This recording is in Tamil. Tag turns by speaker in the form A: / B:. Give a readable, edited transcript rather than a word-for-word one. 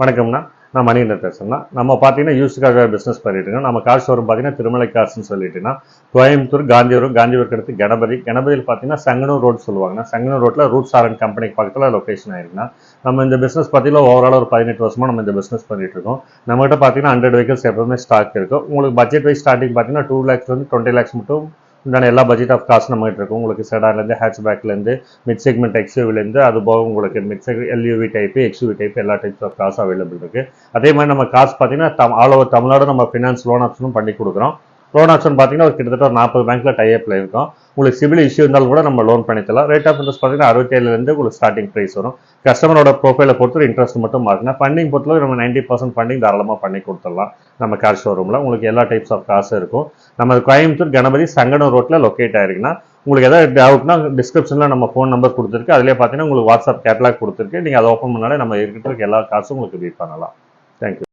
A: வணக்கம்ண்ணா, நான் மணிகண்டன் பேசுகிறேன்னா. நம்ம பார்த்தீங்கன்னா யூஸ்க்காக பிஸ்னஸ் பண்ணிட்டு இருக்கோம். நம்ம கார் ஷோரூம் பார்த்தீங்கன்னா திருமலை கார்ஸ்ன்னு சொல்லிட்டுன்னா கோயம்புத்தூர், காந்திபுரம் அடுத்து கணபதியில் பார்த்தீங்கன்னா சங்கனூர் ரோடு சொல்லுவாங்கன்னா, சங்கனூர் ரோட்டில் ரூட் சாரன் கம்பெனிக்கு பக்கத்தில் லொக்கேஷன் ஆயிருக்குன்னா. நம்ம இந்த பிஸ்னஸ் பார்த்தீங்கன்னா ஓவரால் ஒரு 18 வருஷமாக நம்ம இந்த பிஸ்னஸ் பண்ணிட்டு இருக்கோம். நம்மகிட்ட பார்த்தீங்கன்னா 100 வெஹிக்கல்ஸ் எப்பவுமே ஸ்டாக் இருக்கும். உங்களுக்கு பட்ஜெட் வைஸ் ஸ்டார்டிங் பார்த்தீங்கன்னா 2 lakhs 20 lakhs மட்டும் உண்டான எல்லா பட்ஜெட் ஆஃப் காசு நம்மகிட்ட இருக்கும். உங்களுக்கு செடான்லேருந்து ஹேட்ச்பேக்லேருந்து மிட் செக்மெண்ட் எக்ஸ்யூவிலேருந்து அது போக உங்களுக்கு எல்யூவி டைப்பு எக்ஸ்யூவி டைப் எல்லா டைப்ஸ் ஆஃப் காசு அவைலபிள் இருக்குது. அதே மாதிரி நம்ம காசு பார்த்தீங்கன்னா ஆல் ஓவர் தமிழ்நாடு நம்ம ஃபினான்ஸ் லோன் ஆப்ஷனும் பண்ணி கொடுக்குறோம். லோன் ஆப்ஷன் பார்த்தீங்கன்னா ஒரு கிட்டத்தட்ட ஒரு 40 பேங்க்கில் டைப்பில் இருக்கும். உங்களுக்கு சிபில் இஷ்யூ இருந்தாலும் கூட நம்ம லோன் பண்ணி தரலாம். ரேட் ஆஃப் இன்ட்ரெஸ்ட் பார்த்தீங்கன்னா 67 உங்களுக்கு ஸ்டார்டிங் ப்ரைஸ் வரும். கஸ்டமரோட ப்ரொஃபைலை பொறுத்து இன்ட்ரெஸ்ட் மட்டும் மாறுங்க. ஃபண்டிங் பொறுத்தவரை நம்ம 90% ஃபண்டிங் தாராளமாக பண்ணி கொடுத்துடலாம். நம்ம கார் ஷோரூமில் உங்களுக்கு எல்லா டைப்ஸ் ஆஃப் காசு இருக்கும். நம்ம கோயம்புத்தூர் கணபதி சங்கனூர் ரோட்டில் லொக்கேட் ஆயிருக்குன்னா, உங்களுக்கு எதாவது டவுட்னா டிஸ்கிரிப்ஷனில் நம்ம ஃபோன் நம்பர் கொடுத்துருக்கு. அதிலே பார்த்தீங்கன்னா உங்களுக்கு வாட்ஸ்அப் கேட்டலாக் கொடுத்துருக்கு. நீங்கள் அதை ஓப்பன் பண்ணாலே நம்ம இருக்கிற எல்லா காசும் உங்களுக்கு ரீட் பண்ணலாம். தேங்க்யூ.